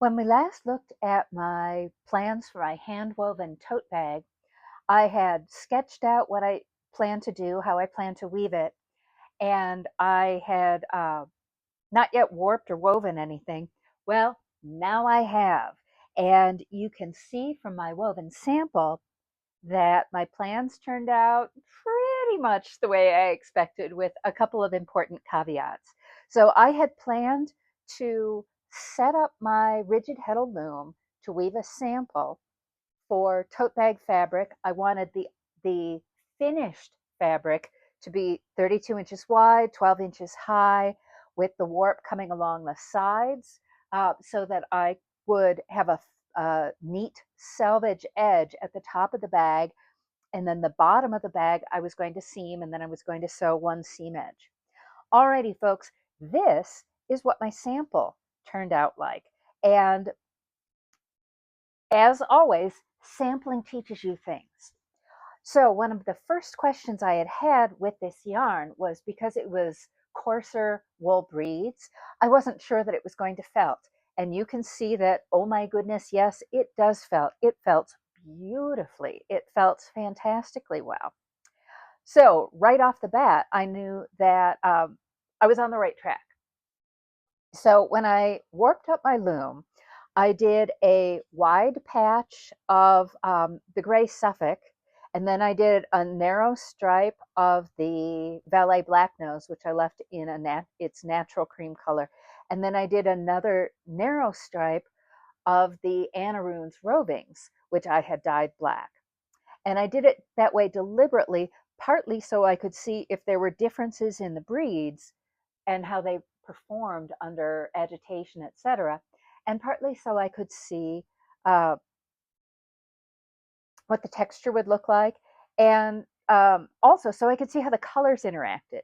When we last looked at my plans for my hand-woven tote bag, I had sketched out what I planned to do, how I planned to weave it, and I had not yet warped or woven anything. Well, now I have. And you can see from my woven sample that my plans turned out pretty much the way I expected, with a couple of important caveats. So I had planned to set up my rigid heddle loom to weave a sample for tote bag fabric. I wanted the finished fabric to be 32 inches wide, 12 inches high, with the warp coming along the sides, so that I would have a neat selvage edge at the top of the bag, and then the bottom of the bag I was going to seam, and then I was going to sew one seam edge. Alrighty, folks, this is what my sample turned out like. And as always, sampling teaches you things. So one of the first questions I had with this yarn was, because it was coarser wool breeds, I wasn't sure that it was going to felt. And you can see that, oh my goodness, yes, it does felt. It felt beautifully. It felt fantastically well. So right off the bat, I knew that I was on the right track. So when I warped up my loom, I did a wide patch of the gray Suffolk, and then I did a narrow stripe of the Valet Black Nose, which I left in its natural cream color. And then I did another narrow stripe of the Anna Runes Rovings, which I had dyed black. And I did it that way deliberately, partly so I could see if there were differences in the breeds and how they performed under agitation, etc., and partly so I could see uh, what the texture would look like, and also so I could see how the colors interacted.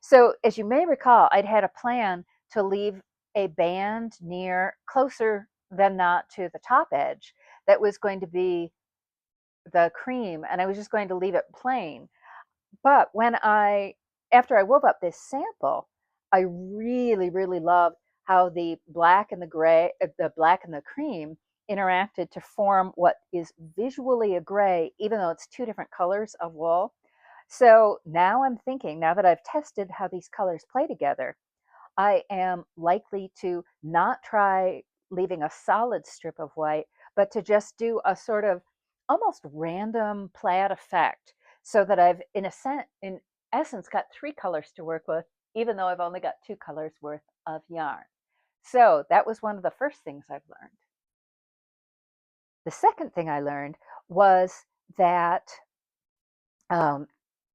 So, as you may recall, I'd had a plan to leave a band near, closer than not to the top edge, that was going to be the cream, and I was just going to leave it plain. But after I wove up this sample, I really, really loved how the black and the black and the cream interacted to form what is visually a gray, even though it's two different colors of wool. So now I'm thinking, now that I've tested how these colors play together, I am likely to not try leaving a solid strip of white, but to just do a sort of almost random plaid effect, so that I've, in essence, got three colors to work with, even though I've only got two colors worth of yarn. So that was one of the first things I've learned. The second thing I learned was that um,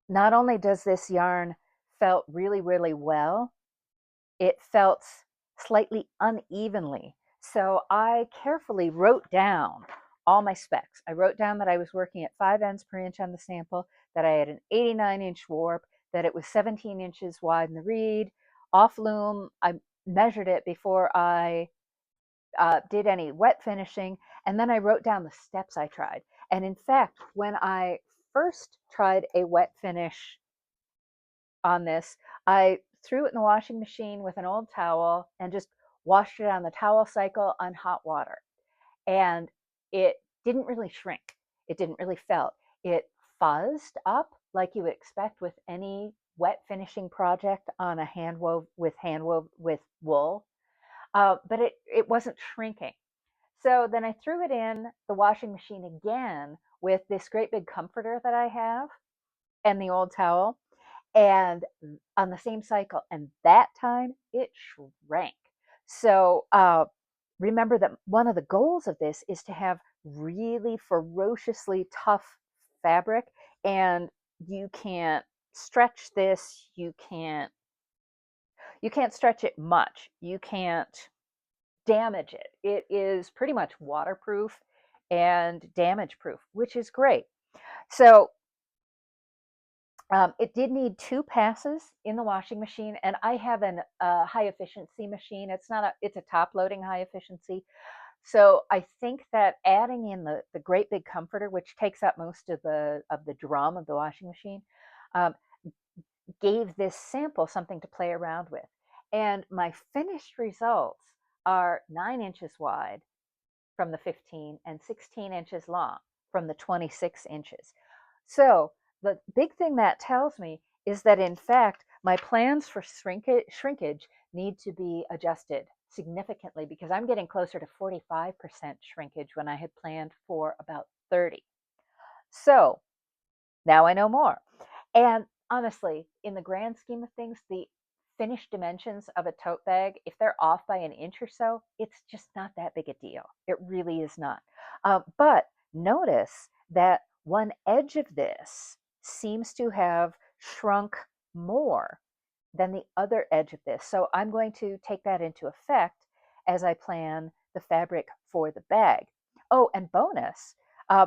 not only does this yarn felt really, really well, it felt slightly unevenly. So I carefully wrote down all my specs. I wrote down that I was working at 5 ends per inch on the sample, that I had an 89-inch warp, that it was 17 inches wide in the reed. Off loom, I measured it before I did any wet finishing, and then I wrote down the steps I tried. And in fact, when I first tried a wet finish on this, I threw it in the washing machine with an old towel and just washed it on the towel cycle on hot water. And it didn't really shrink. It didn't really felt. It fuzzed up like you would expect with any wet finishing project on a hand wove with wool, but it wasn't shrinking. So then I threw it in the washing machine again with this great big comforter that I have and the old towel, and on the same cycle, and that time it shrank. So remember that one of the goals of this is to have really ferociously tough fabric, and you can't stretch this. You can't stretch it much. You can't damage it. It is pretty much waterproof and damage proof, which is great. So it did need 2 passes in the washing machine, and I have a high efficiency machine. It's a top loading high efficiency. So I think that adding in the great big comforter, which takes up most of the drum of the washing machine, um, gave this sample something to play around with. And my finished results are 9 inches wide from the 15 and 16 inches long from the 26 inches. So the big thing that tells me is that in fact, my plans for shrinkage need to be adjusted significantly because I'm getting closer to 45% shrinkage when I had planned for about 30. So now I know more. And honestly, in the grand scheme of things, the finished dimensions of a tote bag, if they're off by an inch or so, it's just not that big a deal. It really is not. But notice that one edge of this seems to have shrunk more than the other edge of this. So I'm going to take that into effect as I plan the fabric for the bag. Oh, and bonus, uh,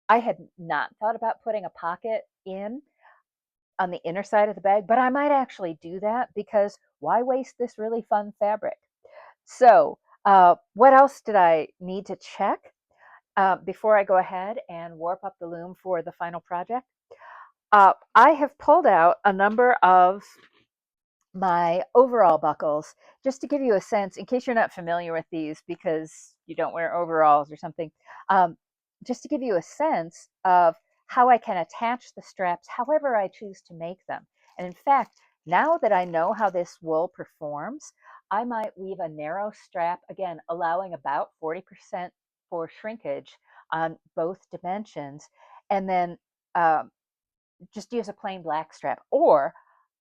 I had not thought about putting a pocket in on the inner side of the bag, but I might actually do that because why waste this really fun fabric? So, what else did I need to check before I go ahead and warp up the loom for the final project? I have pulled out a number of my overall buckles just to give you a sense, in case you're not familiar with these because you don't wear overalls or something, um, just to give you a sense of how I can attach the straps however I choose to make them. And in fact, now that I know how this wool performs, I might weave a narrow strap, again, allowing about 40% for shrinkage on both dimensions, and then um, just use a plain black strap. Or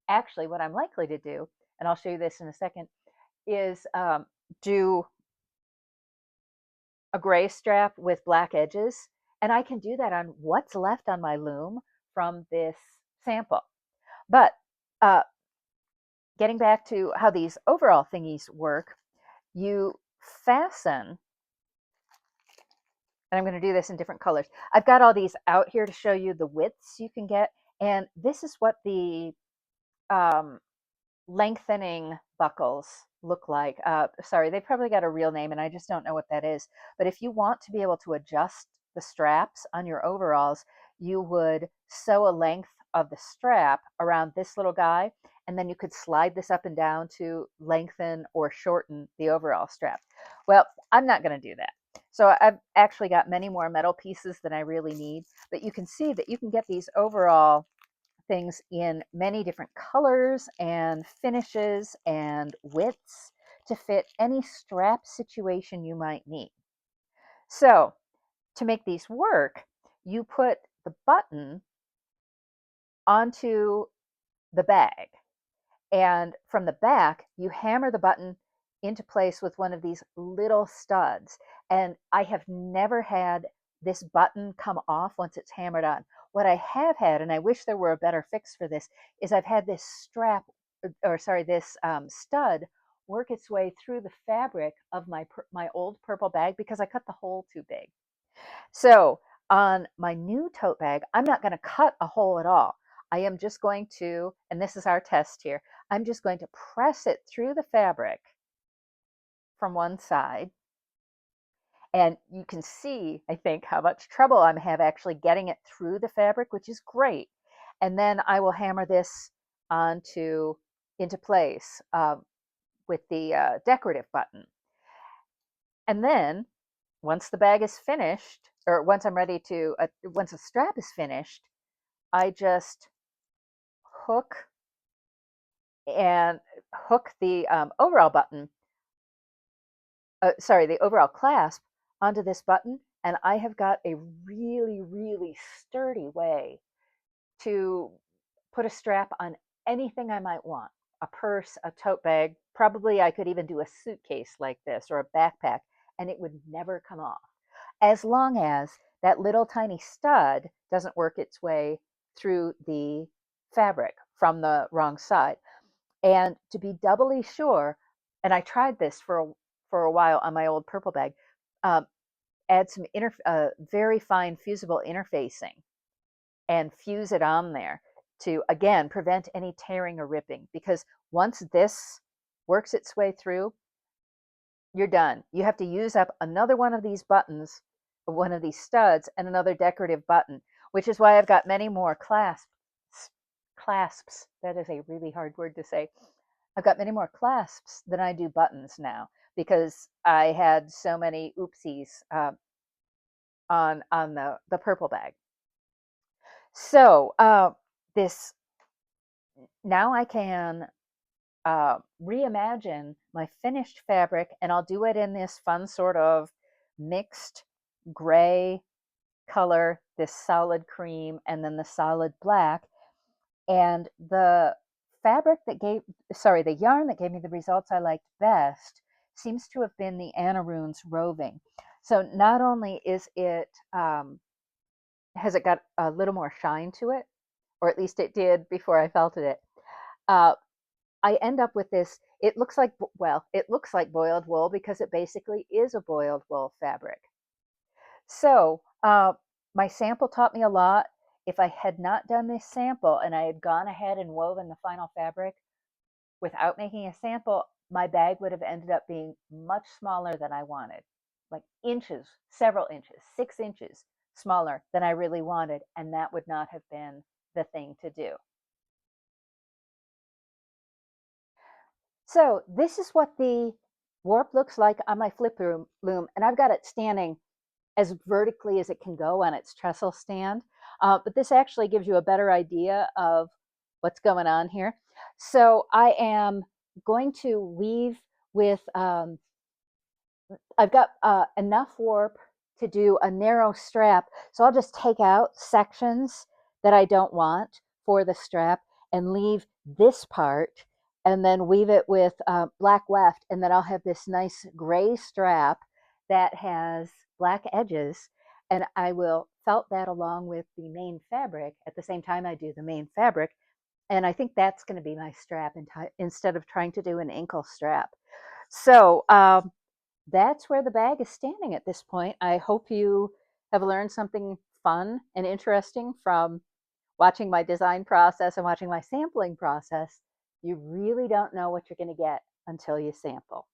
actually, what I'm likely to do, and I'll show you this in a second, is do a gray strap with black edges. And I can do that on what's left on my loom from this sample. But uh, getting back to how these overall thingies work, you fasten, and I'm going to do this in different colors. I've got all these out here to show you the widths you can get. And this is what the um, lengthening buckles look like. Sorry, they've probably got a real name and I just don't know what that is. But if you want to be able to adjust the straps on your overalls, you would sew a length of the strap around this little guy, and then you could slide this up and down to lengthen or shorten the overall strap. Well, I'm not going to do that. So I've actually got many more metal pieces than I really need, but you can see that you can get these overall things in many different colors and finishes and widths to fit any strap situation you might need. So to make these work, you put the button onto the bag, and from the back, you hammer the button into place with one of these little studs. And I have never had this button come off once it's hammered on. What I have had, and I wish there were a better fix for this, is I've had this strap, or sorry, this stud work its way through the fabric of my old purple bag because I cut the hole too big. So on my new tote bag, I'm not going to cut a hole at all. I am just going to, and this is our test here, I'm just going to press it through the fabric from one side. And you can see, I think, how much trouble I have actually getting it through the fabric, which is great. And then I will hammer this into place with the decorative button. And then once the bag is finished, or once I'm ready to, once the strap is finished, I just hook and hook the overall button, sorry, the overall clasp onto this button, and I have got a really, really sturdy way to put a strap on anything I might want. A purse, a tote bag, probably I could even do a suitcase like this or a backpack, and it would never come off. As long as that little tiny stud doesn't work its way through the fabric from the wrong side. And to be doubly sure, and I tried this for a while on my old purple bag, um, add some very fine fusible interfacing and fuse it on there to, again, prevent any tearing or ripping. Because once this works its way through, you're done. You have to use up another one of these buttons, one of these studs, and another decorative button, which is why I've got many more clasps. That is a really hard word to say. I've got many more clasps than I do buttons now because I had so many oopsies on the purple bag. So this now I can reimagine my finished fabric, and I'll do it in this fun sort of mixed gray color, this solid cream, and then the solid black. And the fabric that gave, sorry, the yarn that gave me the results I liked best seems to have been the Anna Runes Roving. So not only is it, has it got a little more shine to it, or at least it did before I felted it, uh, I end up with this. It looks like, well, it looks like boiled wool because it basically is a boiled wool fabric. So my sample taught me a lot. If I had not done this sample and I had gone ahead and woven the final fabric without making a sample, my bag would have ended up being much smaller than I wanted, like inches, several inches, 6 inches smaller than I really wanted. And that would not have been the thing to do. So this is what the warp looks like on my flip loom, and I've got it standing as vertically as it can go on its trestle stand. But this actually gives you a better idea of what's going on here. So I am going to weave with, I've got enough warp to do a narrow strap. So I'll just take out sections that I don't want for the strap and leave this part and then weave it with black weft. And then I'll have this nice gray strap that has black edges. And I will felt that along with the main fabric at the same time I do the main fabric. And I think that's going to be my strap instead of trying to do an ankle strap. So that's where the bag is standing at this point. I hope you have learned something fun and interesting from watching my design process and watching my sampling process. You really don't know what you're going to get until you sample.